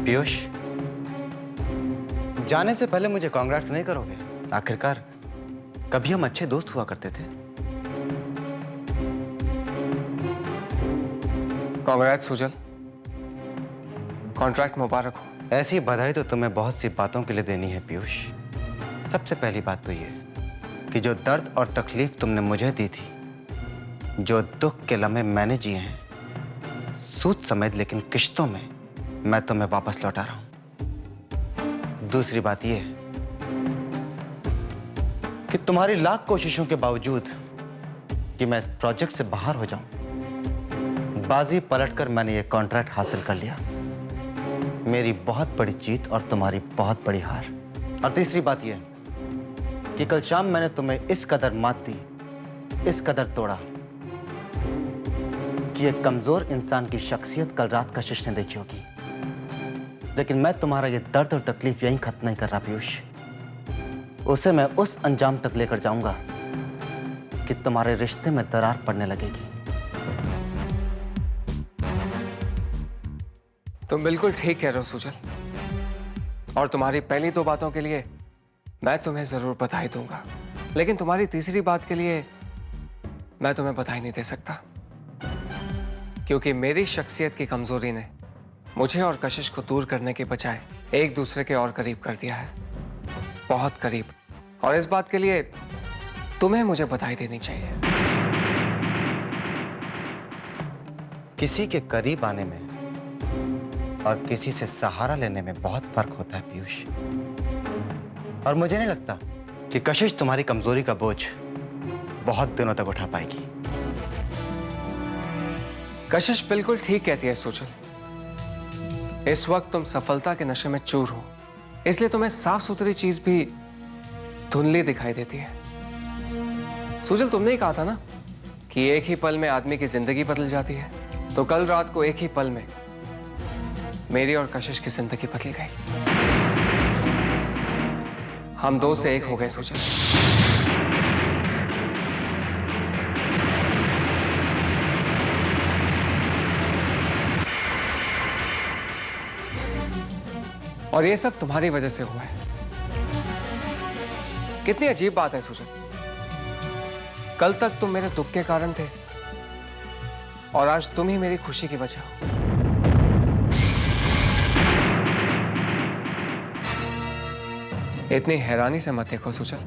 पीयूष, जाने से पहले मुझे कांग्रेट्स नहीं करोगे? आखिरकार कभी हम अच्छे दोस्त हुआ करते थे। कांग्रेट्स सुजल, कॉन्ट्रैक्ट मुबारक हो। ऐसी बधाई तो तुम्हें बहुत सी बातों के लिए देनी है पीयूष। सबसे पहली बात तो ये कि जो दर्द और तकलीफ तुमने मुझे दी थी, जो दुख के लम्हे मैंने जिए हैं, सूद समेत लेकिन किश्तों में, मैं तुम्हें वापस लौटा रहा हूं। दूसरी बात यह कि तुम्हारी लाख कोशिशों के बावजूद कि मैं इस प्रोजेक्ट से बाहर हो जाऊं, बाजी पलटकर मैंने ये कॉन्ट्रैक्ट हासिल कर लिया। मेरी बहुत बड़ी जीत और तुम्हारी बहुत बड़ी हार। और तीसरी बात यह कि कल शाम मैंने तुम्हें इस कदर मात दी, इस कदर तोड़ा कि एक कमजोर इंसान की शख्सियत कल रात कशिश ने देखी होगी। लेकिन मैं तुम्हारा ये दर्द और तकलीफ यहीं खत्म नहीं कर रहा पीयूष। उसे मैं उस अंजाम तक लेकर जाऊंगा कि तुम्हारे रिश्ते में दरार पड़ने लगेगी। तुम बिल्कुल ठीक कह रहे हो सुजल, और तुम्हारी पहली दो बातों के लिए मैं तुम्हें जरूर बधाई दूंगा, लेकिन तुम्हारी तीसरी बात के लिए मैं तुम्हें बधाई नहीं दे सकता, क्योंकि मेरी शख्सियत की कमजोरी ने मुझे और कशिश को दूर करने के बजाय एक दूसरे के और करीब कर दिया है, बहुत करीब। और इस बात के लिए तुम्हें मुझे बधाई देनी चाहिए। किसी के करीब आने में और किसी से सहारा लेने में बहुत फर्क होता है पीयूष। और मुझे नहीं लगता कि कशिश तुम्हारी कमजोरी का बोझ बहुत दिनों तक उठा पाएगी। कशिश बिल्कुल ठीक कहती है सुजल। इस वक्त तुम सफलता के नशे में चूर हो, इसलिए तुम्हें साफ सुथरी चीज भी धुंधली दिखाई देती है। सुजल, तुमने ही कहा था ना कि एक ही पल में आदमी की जिंदगी बदल जाती है, तो कल रात को एक ही पल में मेरी और कशिश की जिंदगी बदल गई। हम दो से एक हो गए सुजल। और ये सब तुम्हारी वजह से हुआ है। कितनी अजीब बात है सुजल, कल तक तुम मेरे दुख के कारण थे और आज तुम ही मेरी खुशी की वजह हो। इतनी हैरानी से मत देखो सुजल।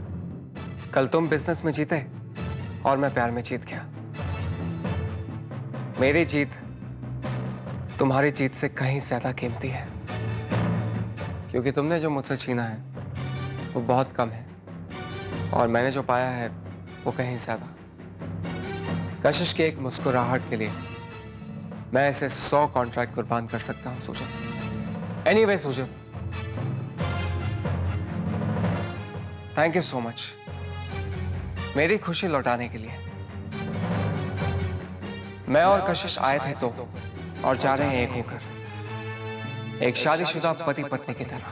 कल तुम बिजनेस में जीते और मैं प्यार में जीत गया। मेरी जीत तुम्हारी जीत से कहीं ज्यादा कीमती है, क्योंकि तुमने जो मुझसे छीना है वो बहुत कम है और मैंने जो पाया है वो कहीं ज्यादा। कशिश की एक मुस्कुराहट के लिए मैं ऐसे 100 कॉन्ट्रैक्ट कुर्बान कर सकता हूं Sujal. Anyway Sujal, thank you so much मेरी खुशी लौटाने के लिए। मैं और कशिश आए थे तो और जा रहे हैं एक होकर, एक शादीशुदा पति पत्नी की तरह।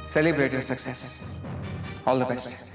Celebrate your success. All the best.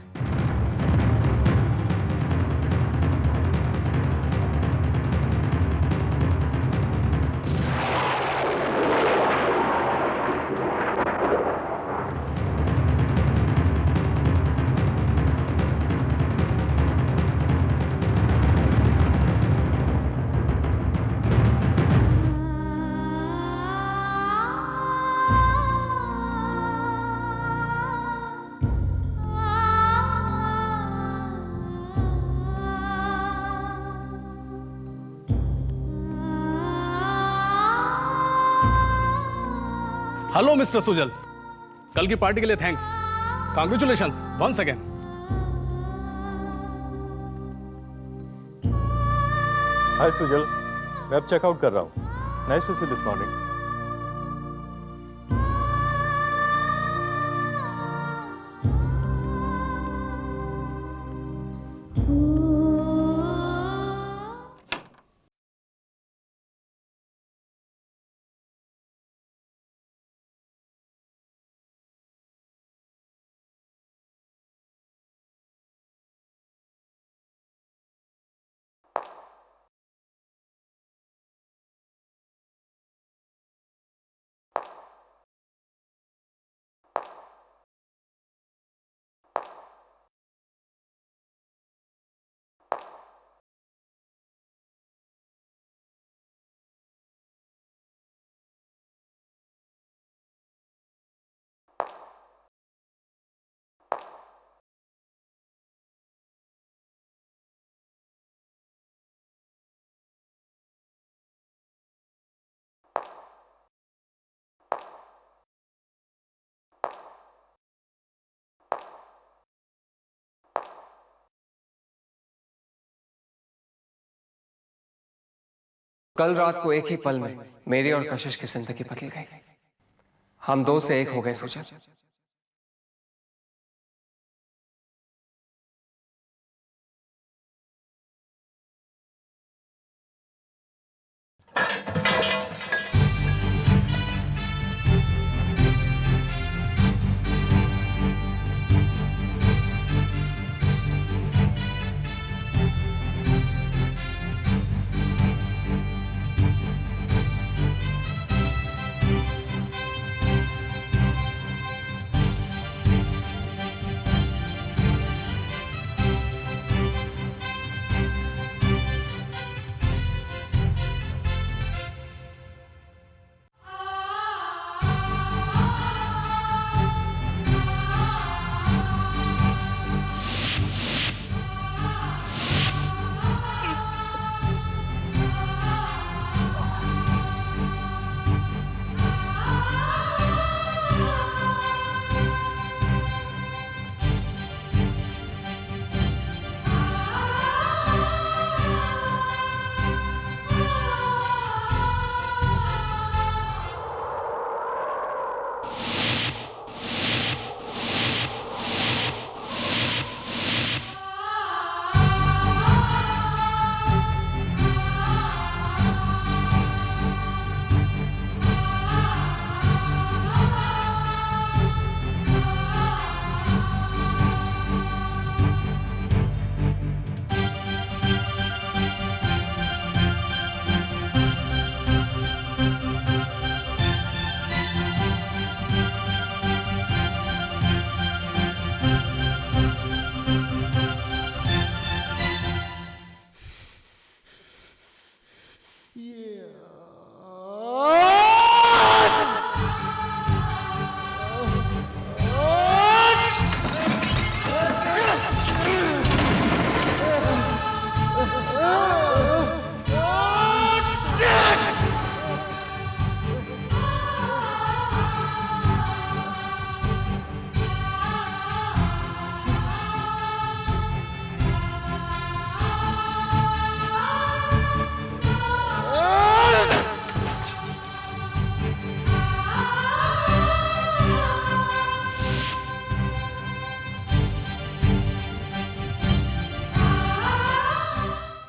Hello mister Sujal, कल की पार्टी के लिए thanks. Congratulations once again. Hi Sujal, मैं अब चेकआउट कर रहा हूँ। Nice to see this morning. कल रात को एक ही पल में मेरी और कशिश की जिंदगी बदल गई। हम दो से एक हो गए सुजल।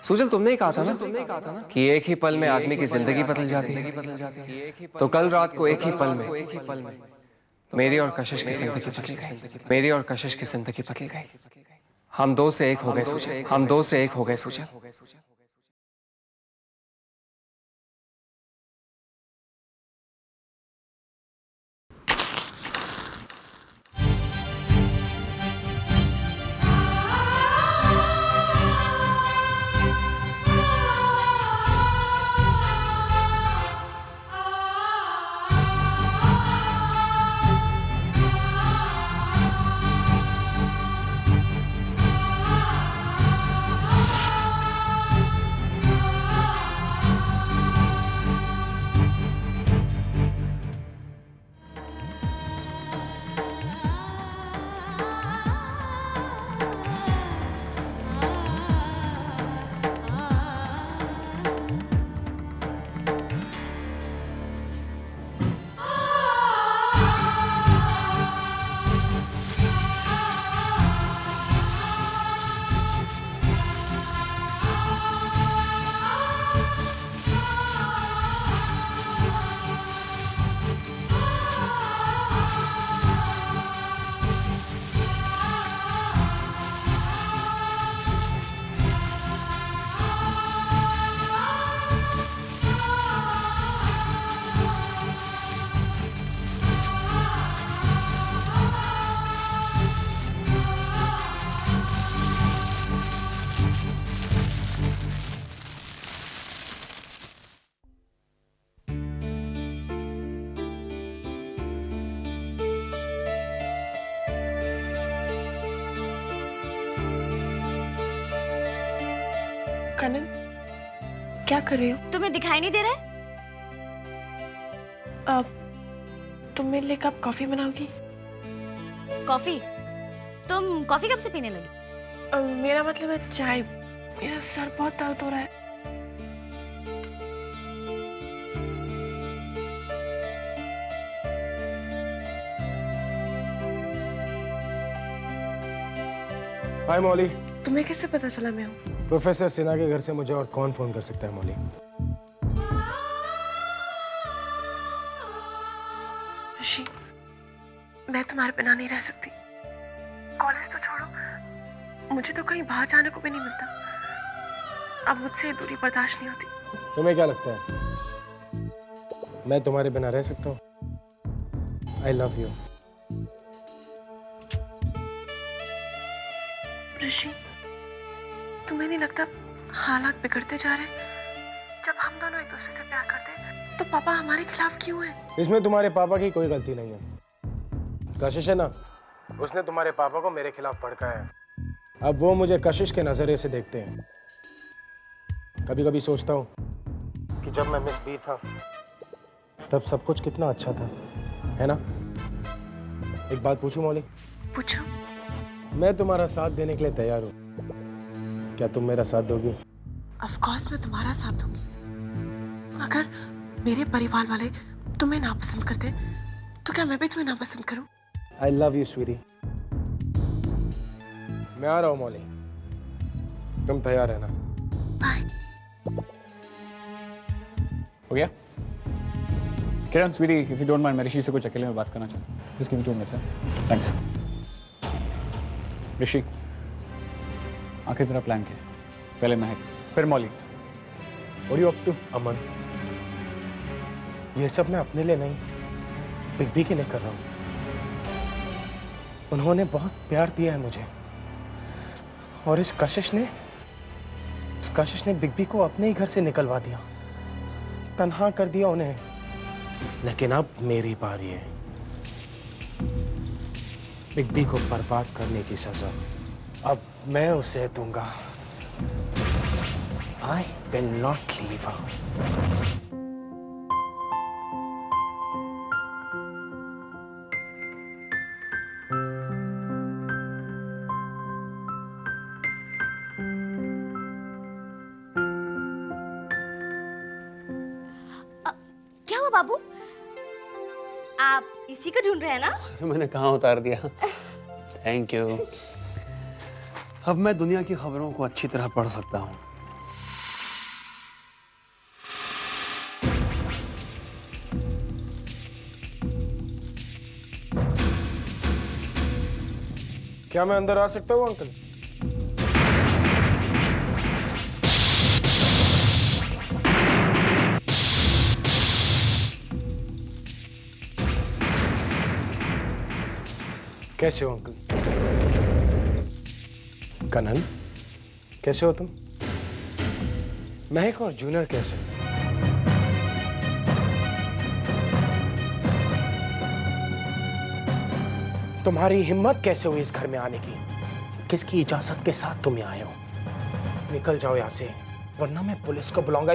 सुजल, तुमने ही कहा था ना कि एक ही पल में आदमी की जिंदगी बदल जाती है। तो कल रात को एक ही पल में मेरी और कशिश की जिंदगी बदल गई। मेरी और कशिश की जिंदगी बदल गई। हम दो से एक हो गए सुजल। हम दो से एक हो गए सुजल। कनन, क्या कर रही हो? तुम्हें दिखाई नहीं दे रहा है? तुम मेरे लिए कप कॉफी बनाओगी? कॉफी? तुम कॉफी कब से पीने लगी? मेरा मतलब है चाय। मेरा सर बहुत दर्द हो रहा है। हाय मौली। तुम्हें कैसे पता चला मैं हूँ? प्रोफेसर सिन्हा के घर से मुझे और कौन फोन कर सकता है मौली? ऋषि, मैं तुम्हारे बिना नहीं रह सकती। कॉलेज तो छोड़ो, मुझे तो कहीं बाहर जाने को भी नहीं मिलता। अब मुझसे ये दूरी बर्दाश्त नहीं होती। तुम्हें क्या लगता है मैं तुम्हारे बिना रह सकता हूँ? आई लव यू। ऋषि, तुम्हें नहीं लगता हालात बिगड़ते जा रहे हैं? जब हम दोनों एक दूसरे से प्यार करते हैं तो पापा हमारे खिलाफ क्यों हैं? इसमें तुम्हारे पापा की कोई गलती नहीं है। कशिश है ना, उसने तुम्हारे पापा को मेरे खिलाफ भड़काया है। अब वो मुझे कशिश के नजरिए से देखते हैं। कभी कभी सोचता हूँ कि जब मैं मिस बी था तब सब कुछ कितना अच्छा था, है ना? एक बात पूछूं मौली? पूछो। मैं तुम्हारा साथ देने के लिए तैयार हूँ, क्या तुम मेरा साथ दोगी? ऑफ कोर्स मैं तुम्हारा साथ दूंगी। अगर मेरे परिवार वाले तुम्हें नापसंद करते तो क्या मैं भी तुम्हें नापसंद करूं? I love you sweetie. मैं आ रहा हूँ मौली, तुम तैयार रहना। बाय। हो गया? Kiran, sweetie, if you don't mind, मैं ऋषि से कुछ अकेले में बात करना चाहता हूँ। Just give me 2 minutes. Thanks. Rishi, आखिर तेरा प्लान क्या है? पहले महक, फिर मौली। What are you up to? अमन, ये सब मैं अपने लिए नहीं, बिग बी के लिए कर रहा हूँ। उन्होंने बहुत प्यार दिया है मुझे, और इस कशिश ने बिग बी को अपने ही घर से निकलवा दिया, तन्हा कर दिया उन्हें। लेकिन अब मेरी बारी है। बिग बी को बर्बाद करने की सजा अब मैं उसे दूंगा। I will not leave her. क्या हुआ बाबू? आप इसी को ढूंढ रहे हैं ना? मैंने कहाँ उतार दिया। Thank you. अब मैं दुनिया की खबरों को अच्छी तरह पढ़ सकता हूँ। क्या मैं अंदर आ सकता हूँ अंकल? कैसे हो अंकल? कनन, कैसे हो तुम? महक और जूनियर कैसे? तुम्हारी हिम्मत कैसे हुई इस घर में आने की? किसकी इजाजत के साथ तुम यहाँ आए हो? निकल जाओ यहाँ से, वरना मैं पुलिस को बुलाऊंगा।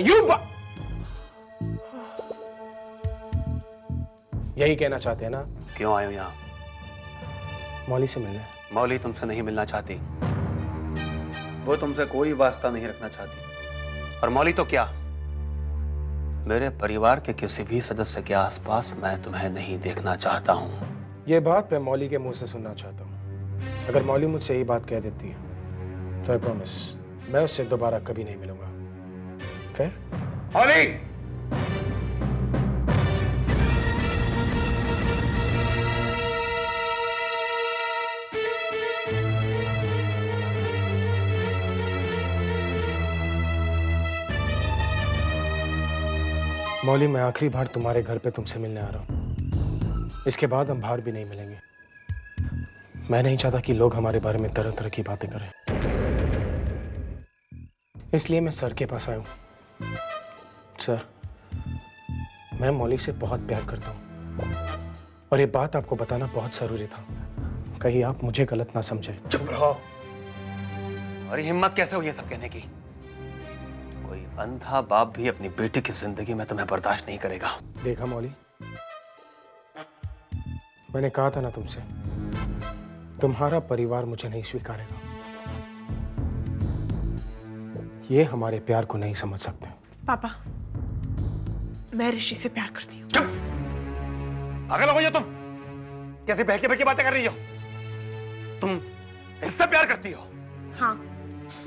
यही कहना चाहते हैं ना? क्यों आए हो यहाँ? मौली से मिलने। मौली तुमसे नहीं मिलना चाहती, वो तुमसे कोई वास्ता नहीं रखना चाहती। और मौली तो क्या, मेरे परिवार के किसी भी सदस्य के आसपास मैं तुम्हें नहीं देखना चाहता हूँ। ये बात मैं मौली के मुंह से सुनना चाहता हूँ। अगर मौली मुझसे ये बात कह देती है तो आई प्रॉमिस मैं उससे दोबारा कभी नहीं मिलूंगा। फिर मौली! मौली, मैं आखिरी बार तुम्हारे घर पे तुमसे मिलने आ रहा हूँ। इसके बाद हम बाहर भी नहीं मिलेंगे। मैं नहीं चाहता कि लोग हमारे बारे में तरह तरह की बातें करें, इसलिए मैं सर के पास आया हूँ। सर, मैं मौली से बहुत प्यार करता हूँ और ये बात आपको बताना बहुत जरूरी था। कहीं आप मुझे गलत ना समझे। चुप रहो। और हिम्मत कैसे हुई ये सब कहने की? कोई अंधा बाप भी अपनी बेटी की जिंदगी में तुम्हें बर्दाश्त नहीं करेगा। देखा मौली, मैंने कहा था ना तुमसे, तुम्हारा परिवार मुझे नहीं स्वीकारेगा। ये हमारे प्यार को नहीं समझ सकते। पापा, मैं ऋषि से प्यार करती हूँ। चुप! पागल हो गई हो तुम? कैसे बहकी बहकी बातें कर रही हो? तुम इससे प्यार करती हो? हाँ,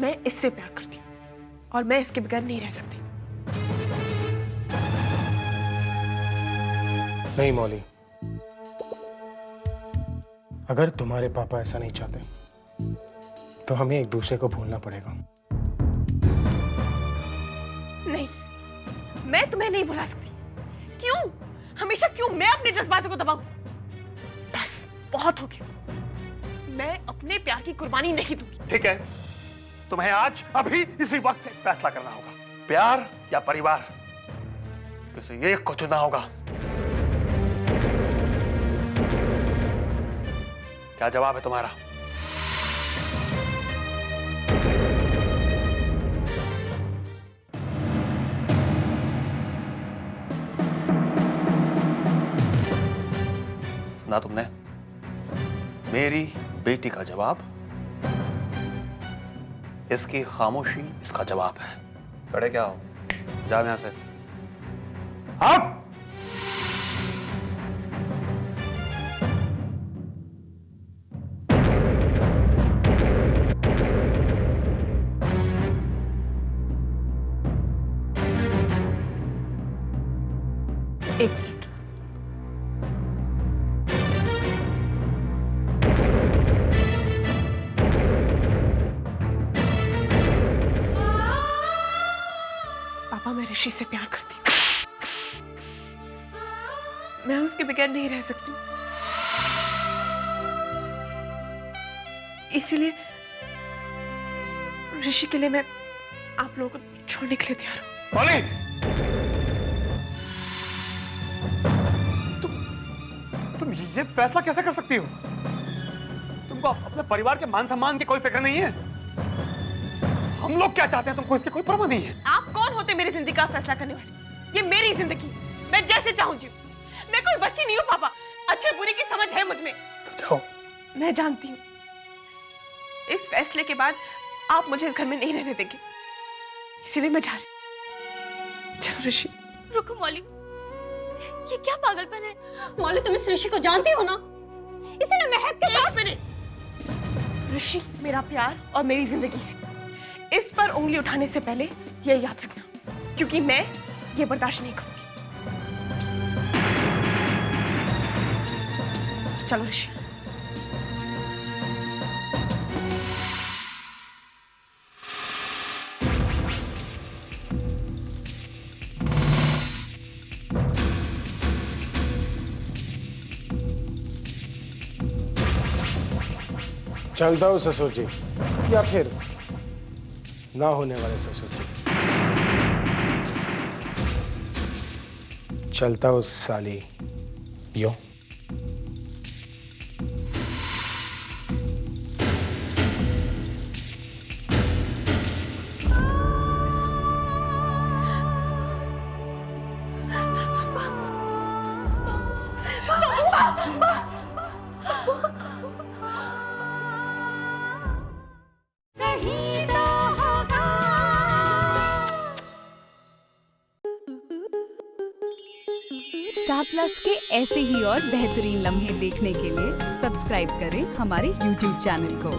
मैं इससे प्यार करती हूँ और मैं इसके बगैर नहीं रह सकती। नहीं मौली, अगर तुम्हारे पापा ऐसा नहीं चाहते तो हमें एक दूसरे को भूलना पड़ेगा। नहीं, मैं तुम्हें नहीं भुला सकती। क्यों? हमेशा क्यों मैं अपने जज्बातों को दबाऊं? बस बहुत हो गया। मैं अपने प्यार की कुर्बानी नहीं दूंगी। ठीक है, तुम्हें आज अभी इसी वक्त एक फैसला करना होगा, प्यार या परिवार, किसी एक को चुनना होगा। क्या जवाब है तुम्हारा? सुना तुमने? मेरी बेटी का जवाब, इसकी खामोशी इसका जवाब है। खड़े क्या हो? जाओ यहां से। अब एक मिनट। पापा, मैं ऋषि से प्यार करती हूँ। मैं उसके बगैर नहीं रह सकती। इसीलिए ऋषि के लिए मैं आप लोगों को छोड़ने के लिए तैयार हूँ। मौली, तुम ये फैसला कैसे कर सकती हो? तुमको अपने परिवार के मान सम्मान की कोई फिक्र नहीं है? हम लोग क्या चाहते हैं तुमको इसकी कोई परवाह नहीं है? आप कौन होते मेरी जिंदगी का फैसला करने वाले? ये मेरी जिंदगी, मैं जैसे चाहूं जीऊं। मैं कोई बच्ची नहीं हूँ पापा। अच्छे बुरे की समझ है मुझ में। जाओ। मैं जानती हूँ इस फैसले के बाद आप मुझे इस घर में नहीं रहने देंगे, इसीलिए मैं जा रही हूँ। चलो ऋषि। रुको मौली, ये क्या पागलपन है? मौली, तुम इस ऋषि को जानती हो ना? इसे ना महक के साथ। एक मिनट। ऋषि मेरा प्यार और मेरी जिंदगी है। इस पर उंगली उठाने से पहले ये याद रखना, क्योंकि मैं ये बर्दाश्त नहीं करूंगी। चलो ऋषि। चलता हूँ ससुर जी, या फिर ना होने वाले ससुर जी। चलता हूँ साली, यो। स्टार प्लस के ऐसे ही और बेहतरीन लम्हे देखने के लिए सब्सक्राइब करें हमारे YouTube चैनल को।